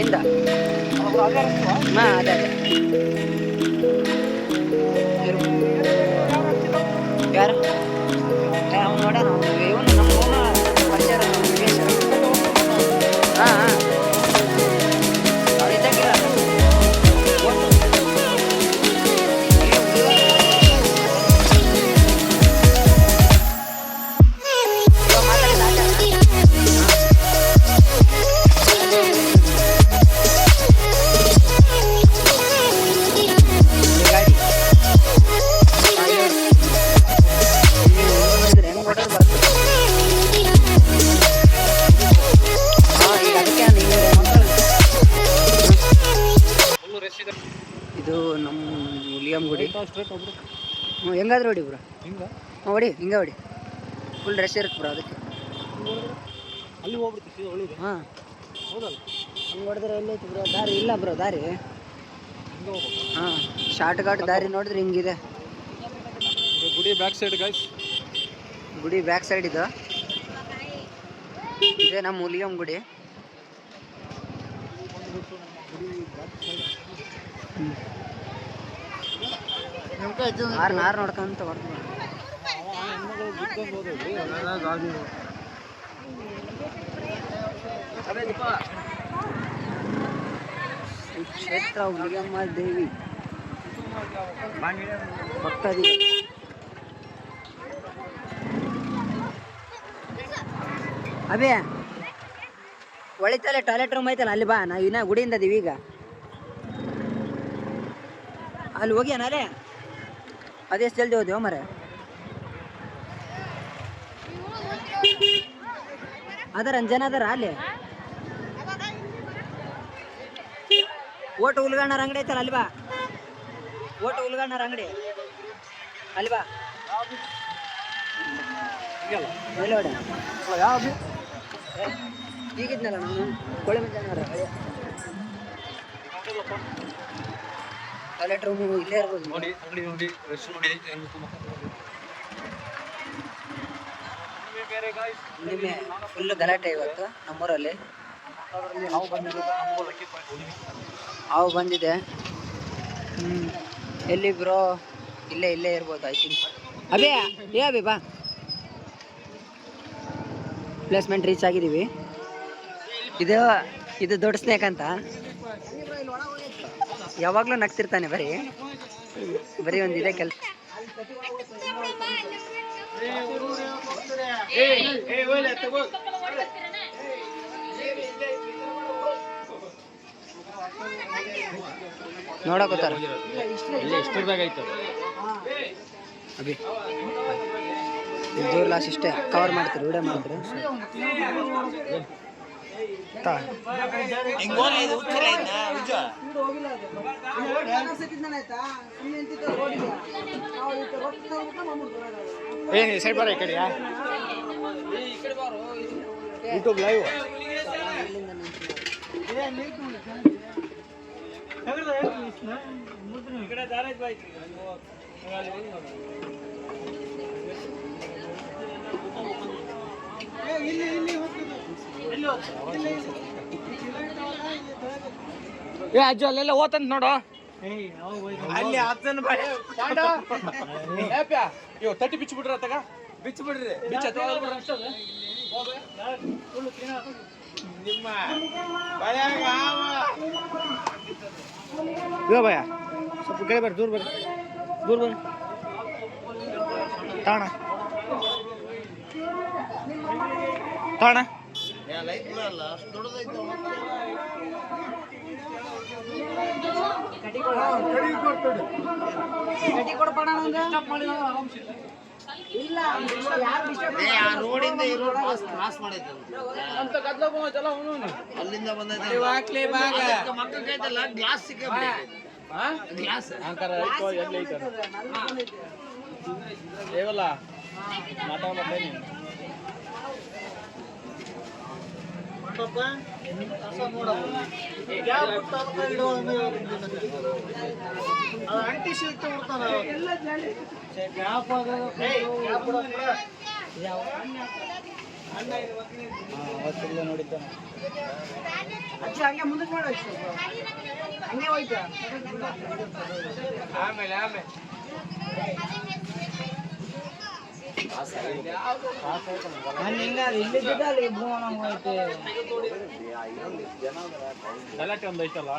ಅಲ್ಲಿಂದ ಹಾಂ ಅದೇ ಯಾರು ಅವ್ನು ನೋಡೋಣ ಇವನು ನಮ್ಮ ಪರಿಚಯ ಹಾಂ ಹಾಂ ಇದ್ದಾಗಿಲ್ಲ ಇದು ನಮ್ಮ ಹುಲಿಯಂ ಗುಡಿ ಹೆಂಗಾದ್ರೆ ಹೊಡಿ ಬ್ರೋ ಹಿಂಗೆ ಹೊಡಿ ಹಿಂಗೆ ಹೊಡಿ ಫುಲ್ ರಶ್ ಇರುತ್ತೆ ಬ್ರೋ ಅದಕ್ಕೆ ಅಲ್ಲಿ ಹೋಗ್ಬಿಡ್ತೀವಿ ಹಾಂ ಹೌದಲ್ಲ ಹಂಗೆ ಹೊಡೆದ್ರೆ ಎಲ್ಲೈತಿ ಬ್ರೋ ದಾರಿ ಇಲ್ಲ ಬ್ರೋ ದಾರಿ ಹಾಂ ಶಾರ್ಟ್ ಕಟ್ ದಾರಿ ನೋಡಿದ್ರೆ ಹಿಂಗಿದೆ ಗುಡಿ ಬ್ಯಾಕ್ ಸೈಡ್ ಗೈಸ್ ಗುಡಿ ಬ್ಯಾಕ್ ಸೈಡ್ ಇದು ಇದೇ ನಮ್ಮ ಹುಲಿಯಂ ಗುಡಿ ನಾರು ನೋಡ್ಕೊಂತ ಬರ್ತೀವಿ ಕ್ಷೇತ್ರ ಹುಲಿಯಮ್ಮ ದೇವಿ ಭಕ್ತಾದಿ ಅಬೇ ಒಳಿತಲ್ಲೇ ಟಾಯ್ಲೆಟ್ ರೂಮ್ ಐತಲ್ಲ ಅಲ್ಲಿ ಬಾ ನಾವು ಇನ್ನ ಗುಡಿಯಿಂದ ಇದೀವಿ ಈಗ ಅಲ್ಲಿ ಹೋಗ್ಯಾನ ಅಲ್ಲೇ ಅದೆಷ್ಟು ಜಲ್ದಿ ಹೋದ್ಯೋ ಮರೆ ಅದರ ಜನ ಅದರ ಅಲ್ಲಿ ಓಟು ಹುಲ್ಗಣ್ಣರ ಅಂಗಡಿ ಐತಲ್ಲ ಅಲ್ಲಿ ಬಾ ಓಟು ಹುಲ್ಗಣ್ಣರ ಅಂಗಡಿ ಅಲ್ಲಿ ಬಾ ಈಗಿದ್ನಲ್ಲ ನಾನು ಕೊಳೆ ಮಂಜಾನವರ ಟಾಯ್ಲೆಟ್ ರೂಮ್ ಇಲ್ಲೇ ಇರ್ಬೋದು ನೋಡಿ ಅಂಗಡಿ ನೋಡಿ ರೆಸ್ಟ್ ನೋಡಿ ನಿನ್ನೆ ಫುಲ್ ಗಲಾಟೆ ಇವತ್ತು ನಮ್ಮೂರಲ್ಲಿ ಹಾವು ಬಂದಿದೆ ಎಲ್ಲಿ ಬ್ರೋ ಇಲ್ಲೇ ಇಲ್ಲೇ ಇರ್ಬೋದು ಐ ಥಿಂಕ್ ಅಬೇ ಅಬಿ ಬಾ ಪ್ಲೇಸ್ಮೆಂಟ್ ರೀಚ್ ಆಗಿದ್ದೀವಿ ಇದು ದೊಡ್ಡ ಸ್ನೇಕ್ ಅಂತ ಯಾವಾಗಲೂ ನಗ್ತಿರ್ತಾನೆ ಬರೀ ಒಂದು ಇದೇ ಕೆಲಸ ನೋಡಕೋತಾರ ಅಭಿ ಜೋರ್ ಲಾಸ್ ಇಷ್ಟೇ ಕವರ್ ಮಾಡ್ತೀರಿ ವಿಡಿಯೋ ಮಾಡ್ತೀರಿ ಸೈಡ್ ಬರ ಈ ಕಡೆ ಯೂಟ್ಯೂಬ್ ಲೈವ್ ಏ ಅಜ್ಜು ಅಲ್ಲೆಲ್ಲ ಓತಂತ ನೋಡು ಅಲ್ಲಿ ಇವ್ ತಟ್ಟಿ ಬಿಚ್ಚಿ ಬಿಡ್ರಿ ಅತ್ತಾಗ ಬಿಚ್ಚಿ ಬಿಡ್ರಿ ಇವ ಭಯ ಸ್ವಲ್ಪ ಕಡೆ ಬರ್ರಿ ದೂರ ಬರ್ರಿ ತಾಣ ಅಲ್ಲಿಂದ ಗ್ಲಾಸ್ ದೇವಲ್ಲ ಮಾತಾಡ ಅಂಟಿ ಶೀಟ್ ಅವತ್ತಿಲ್ಲ ನೋಡಿದ್ದ ಅಜ್ಜಿ ಹಂಗೆ ಮುಂದಕ್ಕೆ ಮಾಡು ಹಂಗೆ ಹೋಯ್ತಾ ಆಮೇಲೆ ಇಲ್ಲಿದ್ದ ಅಲ್ಲಿ ಹೋಯ್ತು ಗಲಾಟೆ ಒಂದು ಐತಲ್ಲ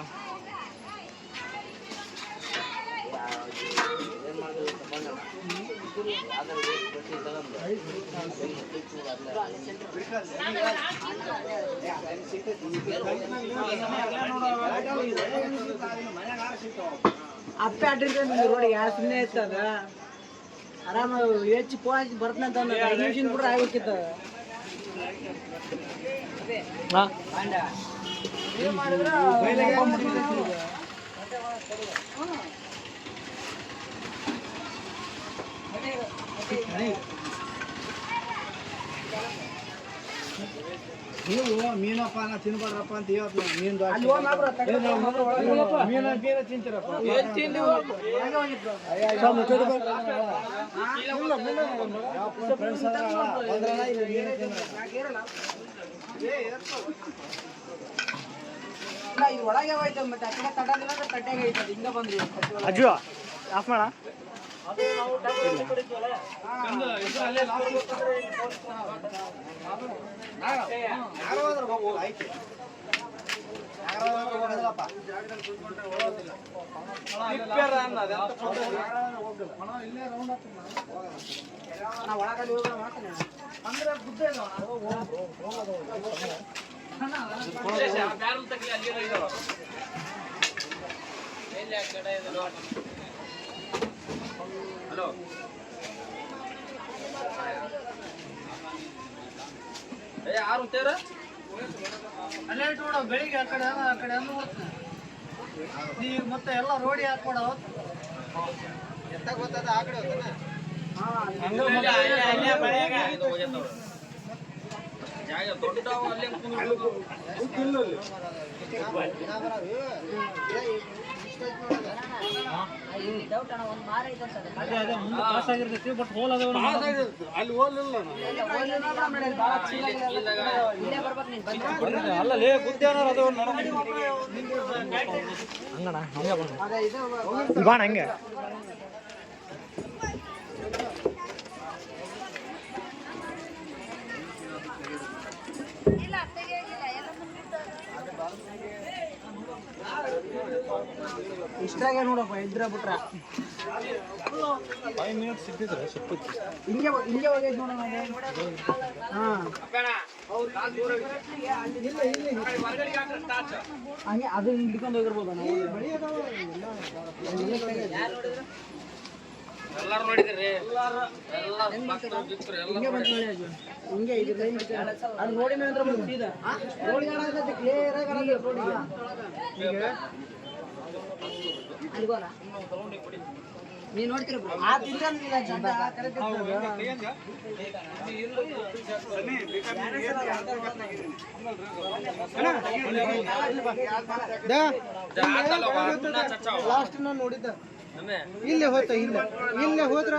ಅಪ್ಪೆ ಅಡ್ಡಿದ್ರೆ ರೋಡಿಗೆ ಯಾರು ಸುಮ್ಮನೆ ಇರ್ತದ ಆರಾಮ ಹೆಚ್ಚು ಫೋನ್ ಬರ್ತಂತ ನಿಮಿಷ ಬಿಟ್ರೆ ಆಗೋಕ್ಕಿತ್ತ ನೀವು ಮೀನಪ್ಪ ನಾ ತಿನ್ಬಾರ್ರಪ್ಪ ಅಂತ ಹೇಳ್ತ ಮೀನು ತಿಂತೀರಪ್ಪ ಒಳಗೆ ಹೋಯ್ತು ಮತ್ತೆ ಆ ಕಡೆ ತಟ್ಟದಿಲ್ಲ ತಟ್ಟೆಗೆ ಐತದ ಹಿಂಗ ಬಂದ್ರಿ ಅಜ್ಜು ಆಫ್ ಮಾಡ ಅಂದ್ರೆ ಬುದ್ಧ ಹಲೋ ಯಾರು ತೇರ ಅಲ್ಲೇ ನೋಡ ಬೆಳಿಗ್ಗೆ ಆ ಕಡೆ ಅಂದು ಈಗ ಮತ್ತೆ ಎಲ್ಲ ರೋಡಿ ಹಾಕೊಡ ಎತ್ತ ಗೊತ್ತದ ಆ ಕಡೆ ಹೋಗ್ತಾನೆ ಜಾಗ ದೊಡ್ಡದಾವ ಅಲ್ಲೇ ಬಟ್ ಹೋಲ್ ಅಲ್ಲಿ ಹೋಲಿಲ್ಲ ಅಲ್ಲೇ ಬುದ್ಧಿಯವ್ರು ಅದು ಹಂಗಣ ಬಾಣ ಹಂಗೆ ಇಷ್ಟಾಗೆ ನೋಡಪ್ಪ ಇದ್ರ ಬಿಟ್ರ 5 ಮಿನಿಟ್ಸ್ ಸಿಕ್ಕಿದ್ರೆ ಸಿಕ್ಕಿತ್ತು ಹಿಂಗೆ ಹೋಗೈತೆ ನೋಡೋಣ ಹಂಗೆ ಅದು ಹಿಡ್ಕೊಂಡು ಹೋಗಿರ್ಬೋದು ನಾವು ಎಲ್ಲರೂ ನೋಡಿದ್ರಿ ಹಿಂಗೆ ಬಂತು ನೋಡಿ ಅದು ಹಿಂಗೆ ಇದು ಅದು ರೋಡಿ ಮೇಲೆ ಸೀದಾ ರೋಡಿ ಕ್ಲಿಯರ್ ಆಗಿ ರೋಡಿಗೆ ಅಲ್ಗೋಲ್ಲ ನೀವು ನೋಡ್ತೀರ ಆ ತಿಂದಿಲ್ಲ ಜಂಡ ಕರೆಕ್ಟ್ ಲಾಸ್ಟ್ ನಾನು ನೋಡಿದ್ದ ಇಲ್ಲೇ ಹೋಯ್ತ ಇಲ್ಲೇ ಹೋದ್ರ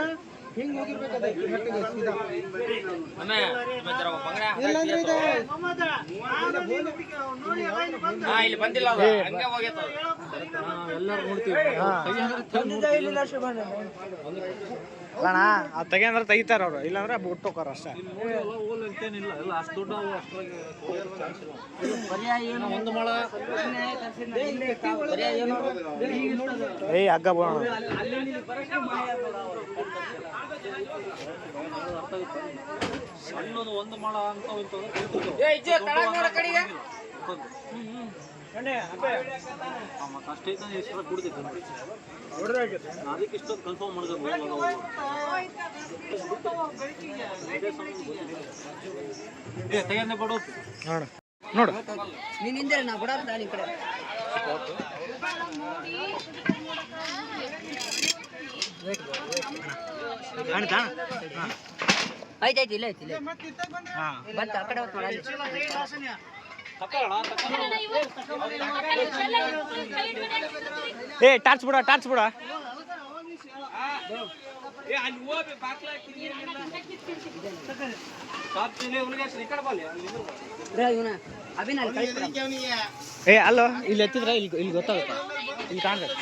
ಹಿಂಗ್ ಹೋಗಿರ್ಬೇಕದ ಸೀದಾ ಇಲ್ಲಾಂದ್ರೆ ಇಲ್ಲಿ ಬಂದಿಲ್ಲ ಎಲ್ಲರೂ ನೋಡ್ತೀವಿ ಅಣ್ಣ ಅದು ತೆಗಿಯಂದ್ರೆ ತೆಗಿತಾರ ಅವ್ರು ಇಲ್ಲಾಂದ್ರೆ ಬಿಟ್ಟೋಕಾರ ಅಷ್ಟೇ ಎಲ್ಲ ಅಷ್ಟು ದೊಡ್ಡ ಒಂದು ಮಳ ಏಯ್ ಹಗ್ಗ ಬೋಣ ಸಣ್ಣದು ಒಂದು ಮಳ ಅಂತ ಅಷ್ಟೇ ಇಷ್ಟ ಕುಡ್ದಿತ್ತು ಅದಕ್ಕೆ ಇಷ್ಟೊಂದು ಕನ್ಫರ್ಮ್ ಮಾಡ್ಕೊಂಡು ತೆಗೆದ ಕೊಡು ನೋಡು ನೋಡು ನೀನ್ ಹಿಂದೆ ನಾ ಬಿಡ ಈ ಕಡೆ ಆಯ್ತಾಯ್ತು ಇಲ್ಲ ಐತಿ ಬಂತ ಆ ಕಡೆ ಏ ಟಾರ್ಚ್ ಬಿಡ ಅಲ್ಲಿ ಹೋಗಿ ಬಾಕ್ಲ ಇವನ ಅಭಿನಲ್ ಕಳಿಸ್ಬಿಡ. ಏ ಅಲ್ಲೋ ಇಲ್ಲಿ ಎತ್ತಿದ್ರೆ ಇಲ್ಲಿ ಗೊತ್ತಾಗುತ್ತೆ, ಇಲ್ಲಿ ಕಾಣ್ಬೇಕು.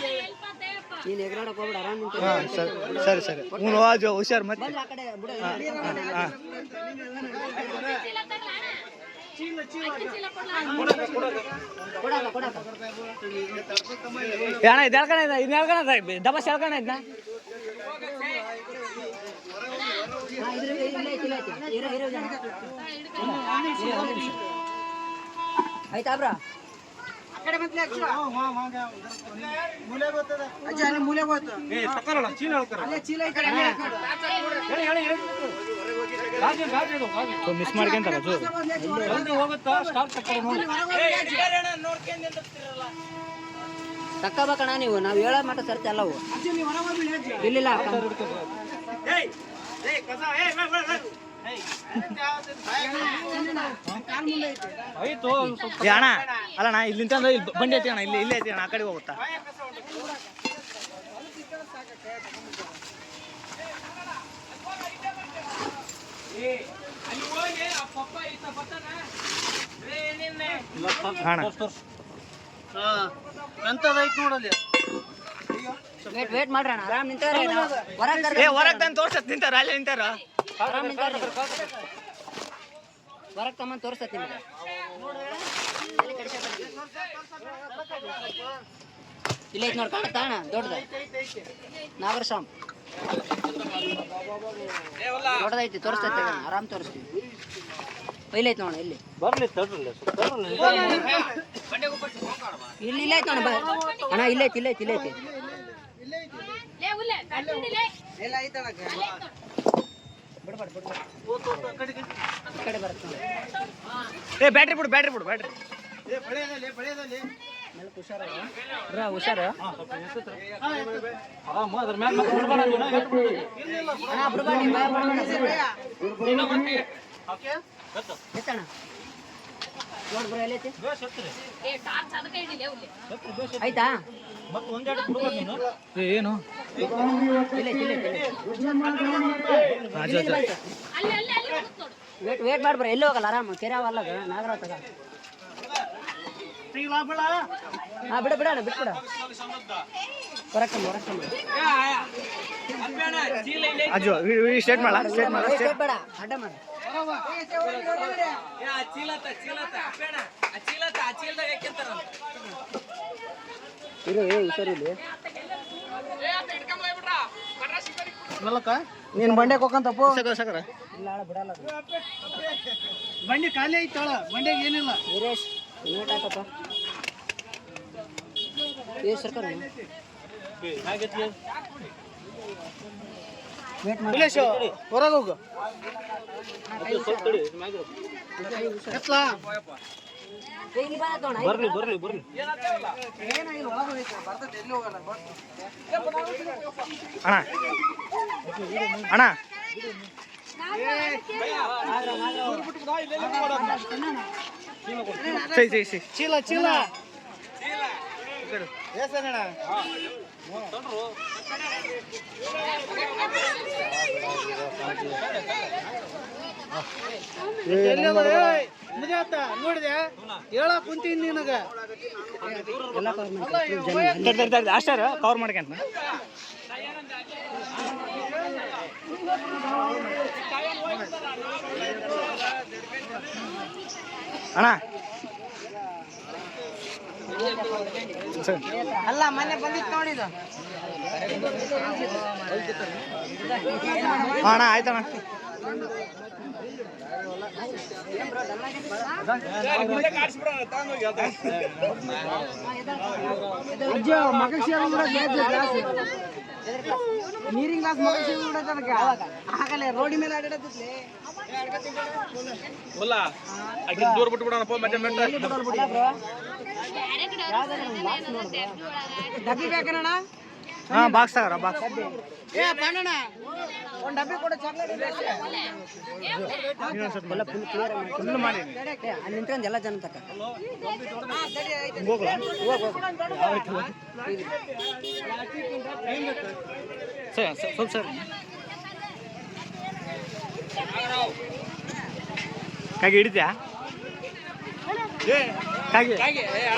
ನೀನು ಎಗರಾಡಕ್ಕೆ ಹೋಗ್ಬಿಡ, ಆರಾಮ್ ನಿಂತು. ಹಾಂ ಸರಿ ಸರಿ ಹ್ಞೂ ಆಜು ಹುಷಾರು ಮತ್ತೆ. ಬಂದು ಆ ಕಡೆ ಬಿಡು. ಹಾಂ ಕೊಡಲ್ಲ ಕೊಡಲ್ಲ. ಅಣ್ಣ ಇದು ಹೇಳ್ಕಣ ಇದ್ದ, ಇನ್ನು ಹೇಳ್ಕಣ ದಬಸ್ ಹೇಳ್ಕಣ ಇದನ್ನ. ಆಯ್ತಾ ಬ್ರಾ? ಮಿಸ್ ಮಾಡ್ಕೊಂತಾರ ತಕ್ಕಬೇಕಣ್ಣ ನೀವು, ನಾವು ಹೇಳೋ ಮಟ್ಟ ಸರ್ತಿ ಅಲ್ಲವು. ಇಲ್ಲಿಲ್ಲ ಅಣ್ಣ ಅಲ್ಲಣ್ಣ ಇಲ್ಲಿ ನಿಂತಂದ್ರೆ ಇಲ್ಲಿ ಬಂಡಿ ಐತಿ ಅಣ್ಣ, ಇಲ್ಲಿ ಇಲ್ಲೇ ಐತಿ ಅಣ್ಣ, ಆ ಕಡೆ ಹೋಗುತ್ತಾ. ಅಣ್ಣ ಎಂತದೈತ್ ನೋಡಲ್ಲಿ. ವೇಟ್ ಮಾಡ್ರಣ್ಣ, ಆರಾಮ್ ನಿಂತಾರ. ಹೊರಗೆ ತಂದು ತೋರ್ಸತ್ ನಿಂತಾರ, ಅಲ್ಲೇ ನಿಂತಾರ. ಆರಾಮ್ ನಿಂತಾರ, ಹೊರಗೆ ತಮ್ಮಂದು ತೋರಿಸ್ತತಿ ನಿಮಗೆ. ಇಲ್ಲ ಐತಿ ನೋಡಿ, ಕಾಣುತ್ತಾ ಅಣ್ಣ ದೊಡ್ಡದ ನಾಗರಸ್ವಾಮಿ ದೊಡ್ಡದೈತಿ, ತೋರಿಸ್ತೈತಿ ಆರಾಮ್ ತೋರಿಸ್ತೀವಿ. ಇಲ್ಲ ಐತಿ ನೋಡ, ಇಲ್ಲಿ ಇಲ್ಲಿ ಇಲ್ಲ ಐತಿ ನೋಡ ಅಣ್ಣ, ಇಲ್ಲ ಐತಿ ಇಲ್ಲ ಐತಿ ಇಲ್ಲ ಐತಿ. ಕಡೆ ಬರುತ್ತೆ. ಏ ಬ್ಯಾಟ್ರಿ ಬಿಡು ಬ್ಯಾಟ್ರಿ ಬಿಡು ಬ್ಯಾಟ್ರಿ. ಹುಷಾರು ಆಯ್ತಾ? ಏನು ವೇಟ್ ಮಾಡ್ಬ್ರ, ಎಲ್ಲಿ ಹೋಗಲ್ಲ, ಆರಾಮ ಕೆರೆ ಅವಲ್ಲ ನಾಗರಾವ್ ತಗ. ಹಾ ಬಿಡ ಬಿಡಣ ಬಿಟ್ಬಿಡ. ಅಜ್ಜು ಸ್ಟೇಟ್ ಮಾಡ ಸ್ಟೇಟ್ ಮಾಡ ಬೇಡ, ಅಡ್ಡ ಮಾಡ. ಇರು ಹುಷಾರಿಲ್ಲಿ. ನೀನ್ ಬಂಡೆ ಹೋಗಂತಪ್ಪ. ಸಕರ ಇಲ್ಲ ಬಿಡಲ್ಲ. ಬಂಡಿ ಖಾಲಿ ಐತಳ, ಬಂಡೆಗೆ ಏನಿಲ್ಲ. ವೀರೇಶ್ ಲೇಟ್ ಆಯ್ತಪ್ಪ. ಸರ್ಕಾರ ವೇಟ್ ಮಾಡಿ. ಹೊರಗೆ ಹೋಗು. ಬರ್ಲಿ ಅಣ್ಣ ಅಣ್ಣ ಚೀಲ ಚೀಲ ನೋಡಿದೆ ಹೇಳಕ್ ಕುಂತೀನಿ ನಿನಗ. ಅಷ್ಟಾರ ಕವರ್ ಮಾಡ್ಕೊಂತ. ಅಣ್ಣ ಅಲ್ಲ ಮನೆ ಬಂದಿತ್ತು ನೋಡಿದ. ಅಣ್ಣ ಆಯ್ತಣ್ಣ. ನೀರಿನ ಗ್ಲಾಸ್ ಆಗಲೇ ರೋಡಿ ಮೇಲೆ ಆಡಾಡತ್ತಿದ್ಲೆ. ದೂರ ಬಿಟ್ಬಿಡೋಣಪ್ಪ ಮತ್ತೆ ಡಬ್ಬಿ ಬೇಕಣ್ಣ? ಹಾ ಬಾಕ್ಸ್ ತಗೋರ ಬಾಕ್ಸ್. ಏ ಬಣ್ಣಣ್ಣ ಒಂದು ಡಬ್ಬಿ ಕೊಡು ಚಾಕ್ಲೇಟ್. ಫುಲ್ ಮಾಡಿ ಅಲ್ಲಿ ನಿಂತ್ಕೊಂಡು ಎಲ್ಲ ಜನ ತಕ್ಕ ಸ್ವಲ್ಪ ಸರ್ ಕಾಗಿ ಹಿಡಿತ್ಯಾ ಕಾಗಿ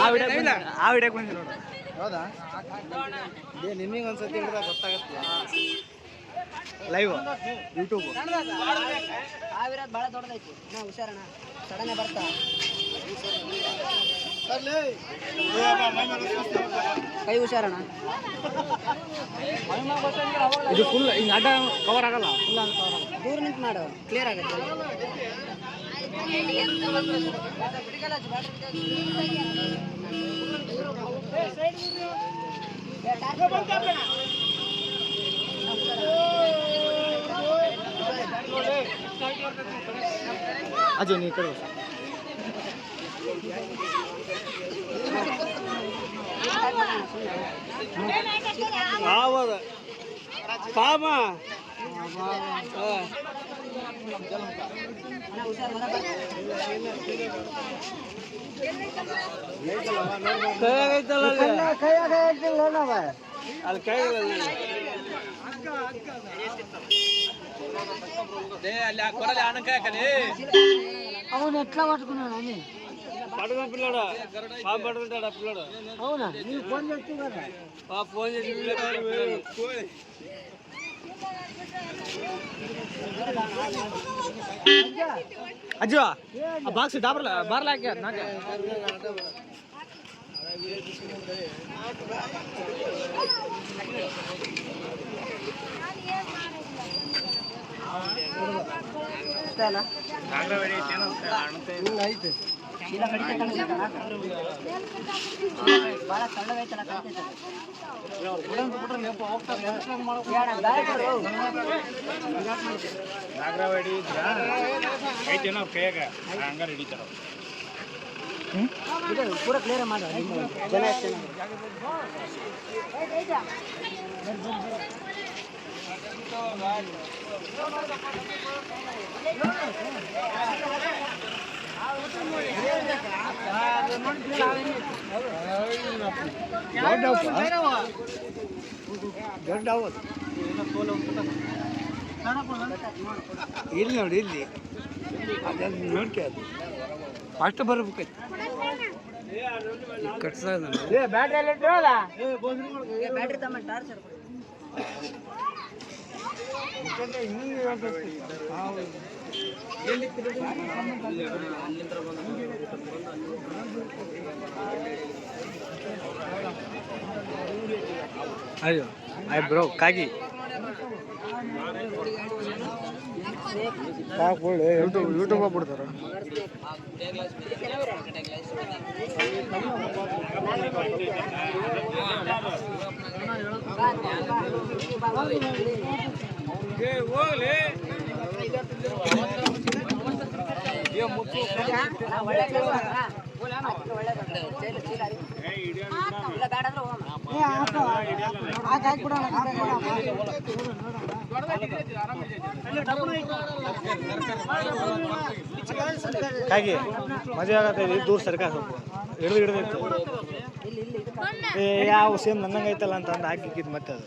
ಆ ವಿಡಿಯೋಕ್ಕೆ ಬಂದಿ ನೋಡು. ಹೌದಾ ನಿಮಗೆ ಒಂದ್ಸತಿ ಹಿಡಿದಾಗ ಗೊತ್ತಾಗತ್ತೆ. Live YouTube. ಆವಿರೋದು ಭಾಳ ದೊಡ್ಡದೈತಿ. ಹುಷಾರಣ ಸಡನ್ನೇ ಬರ್ತಾ ಕೈ ಹುಷಾರಣ. ಇದು ಫುಲ್ ಹಿಂಗೆ ಅಡ್ಡ ಕವರ್ ಆಗಲ್ಲ, ಫುಲ್ ಅಂತ ದೂರ ನಿಂತು ಮಾಡು, ಕ್ಲಿಯರ್ ಆಗುತ್ತೆ. ಅಜು ನೀ ಕಡೆ ಪಾಮ ಅಲ್ಲಿ ಕೈ ಅವನು ఎట్లా పట్టుకున్నాడు అని పడుకున్న పిల్లడు పాప పడుకుంటాడు పిల్లడు. అవునా నీకు ఫోన్ చేస్తూ కదా ఫోన్ చేసి ಅಜ್ಜು ಆ ಬಾಕ್ಸ್ ಬಾರ್ಲ ಹಾಕಿ ನಾಕೆ ಐತೆ ಭಾಳ ಸಣ್ಣಗೈತಲ್ಲ ನಾಗರವಾಡಿ ಐತೇನೋ ಕೈಯಾಗ ಹಂಗಾರೆ ಹಿಡಿತಾರ. ಪೂರ ಕ್ಲಿಯರ್ ಮಾಡ ಜನ ಎಷ್ಟು ಇಲ್ಲಿ ನೋಡಿ ಇಲ್ಲಿ ಅದನ್ನು ನೋಡ್ಕೆ ಅದು ಫಸ್ಟ್ ಬರ್ಬೇಕೈತಿ ಕಟ್ಸ ಬ್ಯಾಟ್ರಿ ತಮ್ಮ ಟಾರ್ಚರ್ ಅಯ್ಯೋ ಆಯ್ ಬ್ರೋ ಕಾಗಿ ಯೂಟ್ಯೂಬ್ ಬಿಡ್ತಾರ. ಕಾಗಿ ಮಜಾ ಆಗತ್ತೆ. ದೂರ ಸರ್ಕಾರ ಸ್ವಲ್ಪ ಹಿಡಿದಿತ್ತು ಯಾವ ಸೇಮ್ ನನ್ನಂಗೆ ಐತಲ್ಲ ಅಂತ ಅಂದು ಹಾಕಿಕ್ಕಿದ್ದು ಮತ್ತೆ ಅದು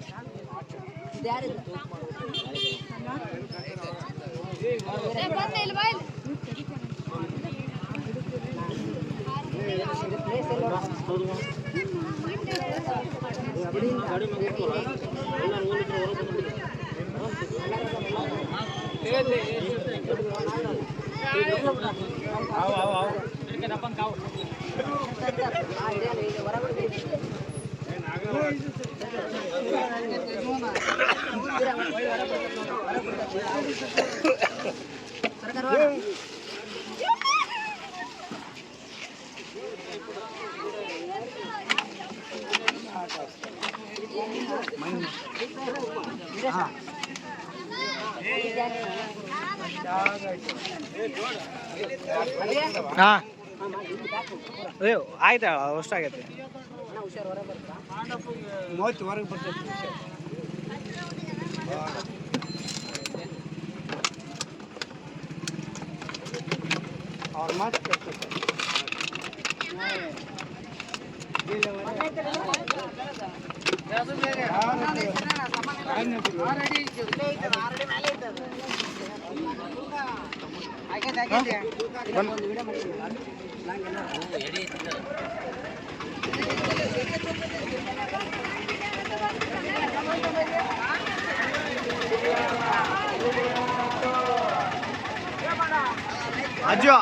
ಹಾಂ ಅದೇ ಆಯ್ತಾ ಅಷ್ಟಾಗೈತೆ. ಮೂವತ್ತು ಹೊರಗೆ ಬರ್ತೈತಿ. ಅವ್ರ ಮಾತು ಕೇಳ್ತೈತೆ. ಅಜ್ಜು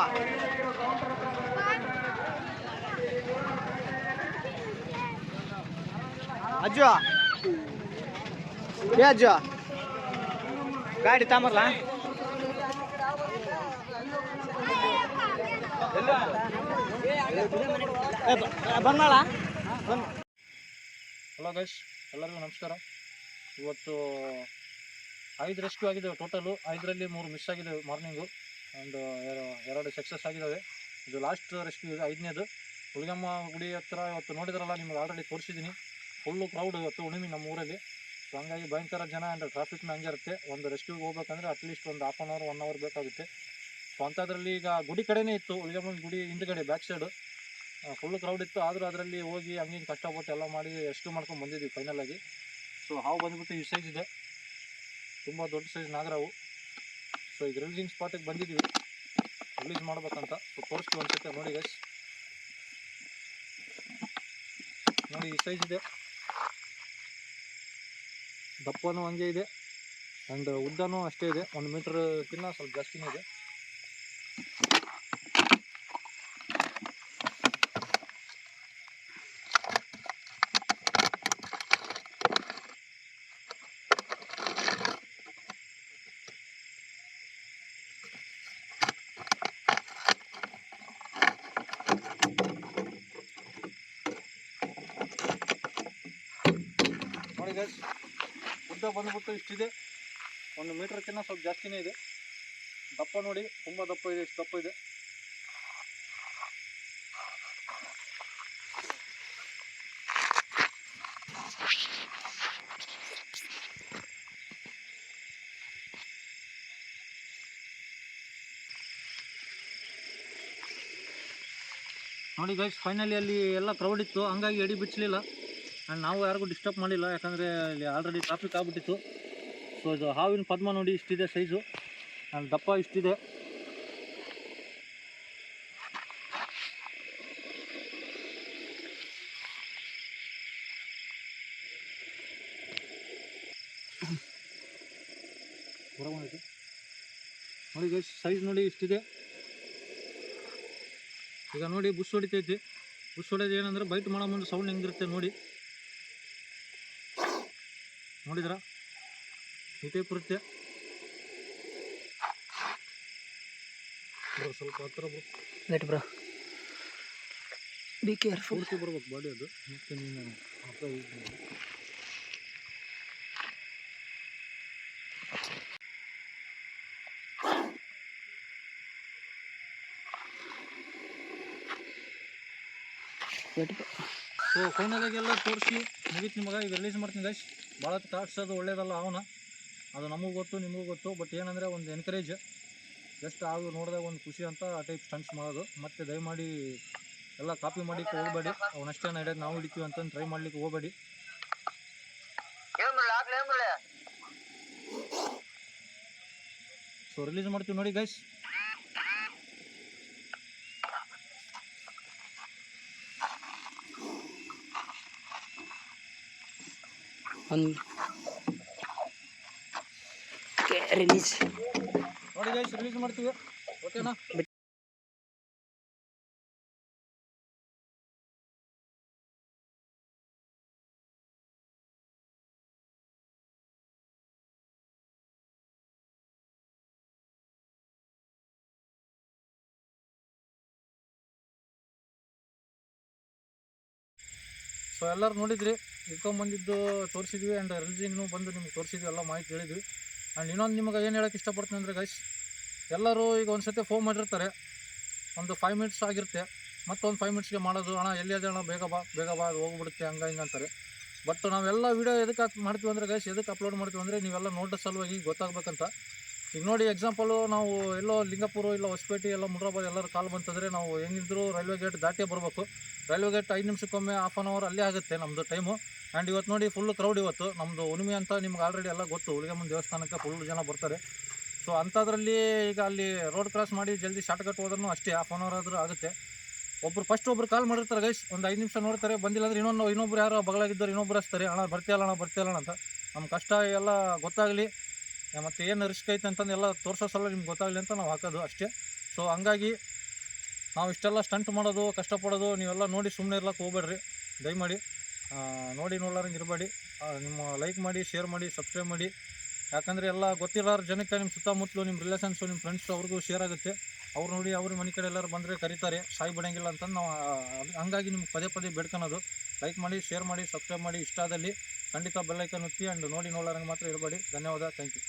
ಅಜ್ಜು ಏ ಅಜ್ಜು ಗಾಡಿ ತಾಂಬರ್ಲ ಬಂದಾಳ ಹಲೋ ಗೈಸ್, ಎಲ್ಲರಿಗೂ ನಮಸ್ಕಾರ. ಇವತ್ತು 5 ರೆಸ್ಕ್ಯೂ ಆಗಿದ್ದಾವೆ ಟೋಟಲು. 5ರಲ್ಲಿ 3 ಮಿಸ್ ಆಗಿದ್ದಾವೆ ಮಾರ್ನಿಂಗು, ಆ್ಯಂಡ್ 2 ಸಕ್ಸಸ್ ಆಗಿದ್ದಾವೆ. ಇದು ಲಾಸ್ಟ್ ರೆಸ್ಕ್ಯೂ ಇದೆ, 5ನೇದು. ಹುಲಿಗಮ್ಮ ಗುಡಿ ಹತ್ರ ಇವತ್ತು ನೋಡಿದ್ರಲ್ಲ, ನಿಮ್ಗೆ ಆಲ್ರೆಡಿ ತೋರಿಸಿದ್ದೀನಿ. ಫುಲ್ಲು ಕ್ರೌಡ್ ಇವತ್ತು ಹುಣ್ಣಿಮೆ ನಮ್ಮ ಊರಲ್ಲಿ. ಸೊ ಹಂಗಾಗಿ ಭಯಂಕರ ಜನ ಆ್ಯಂಡ್ ಟ್ರಾಫಿಕ್ನ ಹಂಗೆ ಇರುತ್ತೆ. ಒಂದು ರೆಸ್ಕ್ಯೂಗೆ ಹೋಗ್ಬೇಕಂದ್ರೆ ಅಟ್ಲೀಸ್ಟ್ ಒಂದು ½ ಅವರ್ 1 ಅವರ್ ಬೇಕಾಗುತ್ತೆ. ಸೊ ಅಂಥದ್ರಲ್ಲಿ ಈಗ ಗುಡಿ ಕಡೆನೇ ಇತ್ತು, ಹುಲಿಗಮ್ಮನ ಗುಡಿ ಹಿಂದ್ಗಡೆ ಬ್ಯಾಕ್ ಸೈಡು ಫುಲ್ಲು ಕ್ರೌಡ್ ಇತ್ತು. ಆದರೂ ಅದರಲ್ಲಿ ಹೋಗಿ ಹಂಗೆ ಕಷ್ಟಪಟ್ಟು ಎಲ್ಲ ಮಾಡಿ ರೆಸ್ಕ್ಯೂ ಮಾಡ್ಕೊಂಡು ಬಂದಿದ್ದೀವಿ ಫೈನಲಾಗಿ. ಸೊ ಹಾವು ಬಂದುಬಿಟ್ಟು ಈ ಸೈಜ್ ಇದೆ, ತುಂಬ ದೊಡ್ಡ ಸೈಜ್ ನಾಗರಾವು. ಸೊ ಈಗ ರಿಲೀಸಿಂಗ್ ಸ್ಪಾಟಿಗೆ ಬಂದಿದ್ದೀವಿ, ರಿಲೀಸ್ ಮಾಡ್ಬೇಕಂತ. ಸೊ ತೋರಿಸ್ತೀವಿ ಅನ್ಸುತ್ತೆ, ನೋಡಿ ಗೈಸ್. ನೋಡಿ ಈ ಸೈಜ್ ಇದೆ, ದಪ್ಪನೂ ಹಂಗೆ ಇದೆ ಆ್ಯಂಡ್ ಉದ್ದನೂ ಅಷ್ಟೇ ಇದೆ. 1 ಮೀಟರ್ಗಿನ್ನ ಸ್ವಲ್ಪ ಜಾಸ್ತಿನೇ ಇದೆ. ನೋಡಿ ಗೈಸ್, ಉದ್ದ ಬಂದುಬಿಟ್ಟು ಇಷ್ಟಿದೆ, 1 ಮೀಟರ್ಕಿನ್ನ ಸ್ವಲ್ಪ ಜಾಸ್ತಿನೇ ಇದೆ. ದಪ್ಪ ನೋಡಿ, ತುಂಬ ದಪ್ಪ ಇದೆ, ಇಷ್ಟು ದಪ್ಪ ಇದೆ. ನೋಡಿ ಗೈಸ್, ಫೈನಲಿ ಅಲ್ಲಿ ಎಲ್ಲ ಕ್ರೌಡ್ ಇತ್ತು, ಹಂಗಾಗಿ ಎಡಿ ಬಿಚ್ಚಲಿಲ್ಲ. ಆ್ಯಂಡ್ ನಾವು ಯಾರಿಗೂ ಡಿಸ್ಟರ್ಬ್ ಮಾಡಿಲ್ಲ, ಯಾಕಂದರೆ ಇಲ್ಲಿ ಆಲ್ರೆಡಿ ಟ್ರಾಫಿಕ್ ಆಗಿಬಿಟ್ಟಿತ್ತು. ಸೊ ಇದು ಹಾವಿನ ಪದ್ಮ ನೋಡಿ ಇಷ್ಟಿದೆ ಸೈಜು, ಆ್ಯಂಡ್ ದಪ್ಪ ಇಷ್ಟಿದೆ. ನೋಡಿ ಗೈಸ್, ಸೈಜ್ ನೋಡಿ ಇಷ್ಟಿದೆ. ಈಗ ನೋಡಿ ಬುಷ್ ಹೊಡಿತೈತಿ. ಬುಷ್ ಹೊಡೆದು ಏನಂದರೆ ಬೈಟ್ ಮಾಡೋ ಮುಂದೆ ಸೌಂಡ್ ಹೆಂಗಿರುತ್ತೆ ನೋಡಿ, ನೋಡಿದ್ರಾ? ಈ ಟೈಪ್ ಇರುತ್ತೆ. ಸ್ವಲ್ಪ ಹತ್ರ ಬ್ರೋ, ಬಿ ಕೇರ್ಫುಲ್. ಪೂರ್ತಿ ಬರ್ಬೇಕು ಬಾಡಿ ಅದು, ಮತ್ತೆ ನೀನು ಹತ್ರ ಯೂಸ್ ಮಾಡಿ. ಸೊ ಫೈನಲಾಗಿ ಎಲ್ಲ ತೋರಿಸಿ ಮುಗೀತು ನಿಮಗೆ. ಈಗ ರಿಲೀಸ್ ಮಾಡ್ತೀನಿ ಗೈಸ್. ಭಾಳ ಕಾಡ್ಸೋದು ಒಳ್ಳೇದಲ್ಲ ಅವನ, ಅದು ನಮಗೂ ಗೊತ್ತು ನಿಮಗೂ ಗೊತ್ತು. ಬಟ್ ಏನಂದರೆ ಒಂದು ಎನ್ಕರೇಜ್, ಜಸ್ಟ್ ಆಗ ನೋಡಿದಾಗ ಒಂದು ಖುಷಿ ಅಂತ ಆ ಟೈಪ್ ಸ್ಟಂಟ್ಸ್ ಮಾಡೋದು. ಮತ್ತು ದಯಮಾಡಿ ಎಲ್ಲ ಕಾಪಿ ಮಾಡಲಿಕ್ಕೆ ಹೋಗಬೇಡಿ. ಅವನಷ್ಟೇ ಹಿಡಿಯೋದು ನಾವು ಹಿಡಿತೀವಿ ಅಂತಂದು ಟ್ರೈ ಮಾಡಲಿಕ್ಕೆ ಹೋಗಬೇಡಿ. ಸೊ ರಿಲೀಸ್ ಮಾಡ್ತೀವಿ ನೋಡಿ ಗೈಸ್. ರಿಲೀಸ್ ನೋಡಿ ಗೈಸ್, ರಿಲೀಸ್ ಮಾಡ್ತೀವಿ, ಓಕೆನಾ? ಸೊ ಎಲ್ಲರೂ ನೋಡಿದ್ರಿ, ಇಟ್ಕೊಂಡ್ಬಂದಿದ್ದು ತೋರಿಸಿದ್ವಿ ಆ್ಯಂಡ್ ರಿಲೀಸಿಂಗ್ನು ಬಂದು ನಿಮ್ಗೆ ತೋರಿಸಿದ್ವಿ, ಎಲ್ಲ ಮಾಹಿತಿ ಹೇಳಿದ್ವಿ. ಆ್ಯಂಡ್ ಇನ್ನೊಂದು ನಿಮಗೆ ಏನು ಹೇಳೋಕ್ಕೆ ಇಷ್ಟಪಡ್ತೀನಿ ಅಂದರೆ ಗೈಸ್, ಎಲ್ಲರೂ ಈಗ ಒಂದು ಸತಿ ಫೋನ್ ಮಾಡಿರ್ತಾರೆ, ಒಂದು 5 ಮಿನಿಟ್ಸ್ ಆಗಿರುತ್ತೆ, ಮತ್ತೊಂದು 5 ಮಿನಿಟ್ಸ್ಗೆ ಮಾಡೋದು, ಅಣ್ಣ ಎಲ್ಲಿ ಅದೇ ಅಣ್ಣ, ಬೇಗ ಬಾ ಅದು ಹೋಗ್ಬಿಡುತ್ತೆ ಹಂಗೆ ಹಿಂಗೆ ಅಂತಾರೆ. ಬಟ್ ನಾವೆಲ್ಲ ವೀಡಿಯೋ ಎದಕ್ಕೆ ಮಾಡ್ತೀವಿ ಅಂದರೆ ಗೈಸ್, ಎದಕ್ಕೆ ಅಪ್ಲೋಡ್ ಮಾಡ್ತೀವಿ ಅಂದರೆ ನೀವೆಲ್ಲ ನೋಡೋ ಸಲುವಾಗಿ ಗೊತ್ತಾಗಬೇಕಂತ. ಈಗ ನೋಡಿ ಎಕ್ಸಾಂಪಲು, ನಾವು ಎಲ್ಲೋ ಲಿಂಗಪುರ ಇಲ್ಲ ಹೊಸಪೇಟೆ ಎಲ್ಲ ಮುಡ್ರಾಬಾದ್ ಎಲ್ಲರೂ ಕಾಲ್ ಬಂತಂದರೆ ನಾವು ಹೆಂಗಿದ್ರು ರೈಲ್ವೆ ಗೇಟ್ ದಾಟೇ ಬರಬೇಕು. ರೈಲ್ವೆ ಗೇಟ್ 5 ನಿಮಿಷಕ್ಕೊಮ್ಮೆ ½ ಅನ್ ಅವರ್ ಅಲ್ಲೇ ಆಗುತ್ತೆ ನಮ್ಮದು ಟೈಮು. ಆ್ಯಂಡ್ ಇವತ್ತು ನೋಡಿ ಫುಲ್ ಕ್ರೌಡ್. ಇವತ್ತು ನಮ್ಮದು ಹುಣ್ಣಿಮೆ ಅಂತ ನಿಮ್ಗೆ ಆಲ್ರೆಡಿ ಎಲ್ಲ ಗೊತ್ತು, ಹುಲಿಗಮ್ಮನ ದೇವಸ್ಥಾನಕ್ಕೆ ಫುಲ್ ಜನ ಬರ್ತಾರೆ. ಸೊ ಸೊ ಅಂಥದ್ರಲ್ಲಿ ಈಗ ಅಲ್ಲಿ ರೋಡ್ ಕ್ರಾಸ್ ಮಾಡಿ ಜಲ್ದಿ ಶಾರ್ಟ್ ಕಟ್ ಹೋದ್ರೂ ಅಷ್ಟೇ ಹಾಫ್ ಆನ್ ಅವರ್ ಆದರೂ ಆಗುತ್ತೆ. ಒಬ್ರು ಕಾಲ್ ಮಾಡಿರ್ತಾರೆ ಗೈಸ್, ಒಂದು 5 ನಿಮಿಷ ನೋಡ್ತಾರೆ, ಬಂದಿಲ್ಲ ಅಂದರೆ ಇನ್ನೊಬ್ರು ಯಾರೋ ಬಗಲಾಗಿದ್ದವ್ರು ಇನ್ನೊಬ್ರು ಹಚ್ತಾರೆ, ಅಣ್ಣ ಬರ್ತೀಯಲ್ಲ ಅಂತ. ನಮ್ಮ ಕಷ್ಟ ಎಲ್ಲ ಗೊತ್ತಾಗಲಿ ಮತ್ತು ಏನು ರಿಸ್ಕ್ ಐತೆ ಅಂತಂದು ಎಲ್ಲ ತೋರಿಸೋ ಸಲ ನಿಮ್ಗೆ ಗೊತ್ತಾಗಲಿ ಅಂತ ನಾವು ಹಾಕೋದು ಅಷ್ಟೇ. ಸೊ ಹಂಗಾಗಿ ನಾವು ಇಷ್ಟೆಲ್ಲ ಸ್ಟಂಟ್ ಮಾಡೋದು ಕಷ್ಟಪಡೋದು ನೀವೆಲ್ಲ ನೋಡಿ ಸುಮ್ಮನೆ ಇರ್ಲಕ್ಕೆ ಹೋಗ್ಬೇಡ್ರಿ, ದಯಮಾಡಿ ನೋಡಿ ನೋಡ್ಲಾರಂಗೆ ಇರಬೇಡಿ. ನಿಮ್ಮ ಲೈಕ್ ಮಾಡಿ, ಶೇರ್ ಮಾಡಿ, ಸಬ್ಸ್ಕ್ರೈಬ್ ಮಾಡಿ. ಯಾಕಂದರೆ ಎಲ್ಲ ಗೊತ್ತಿರೋರು ಜನಕ್ಕೆ ನಿಮ್ಮ ಸುತ್ತಮುತ್ತಲು ನಿಮ್ಮ ರಿಲೇಷನ್ಸು ನಿಮ್ಮ ಫ್ರೆಂಡ್ಸು ಅವ್ರಿಗೂ ಶೇರ್ ಆಗುತ್ತೆ. ಅವ್ರು ನೋಡಿ ಅವ್ರ ಮನೆ ಕಡೆ ಎಲ್ಲರೂ ಬಂದರೆ ಕರೀತಾರೆ, ಸಾಯಿ ಬಿಡೋಂಗಿಲ್ಲ ಅಂತಂದು ನಾವು ಹಂಗಾಗಿ ನಿಮ್ಗೆ ಪದೇ ಬೇಡ್ಕೊಳೋದು. ಲೈಕ್ ಮಾಡಿ, ಶೇರ್ ಮಾಡಿ, ಸಬ್ಸ್ಕ್ರೈಬ್ ಮಾಡಿ. ಇಷ್ಟ ಆದಲ್ಲಿ ಖಂಡಿತ ಬೆಲ್ ಐಕಾನ್ ಒತ್ತಿ. ಆ್ಯಂಡ್ ನೋಡಿ ನೋಡ್ಲಾರಂಗೆ ಮಾತ್ರ ಇರಬೇಡಿ. ಧನ್ಯವಾದ, ಥ್ಯಾಂಕ್ ಯು.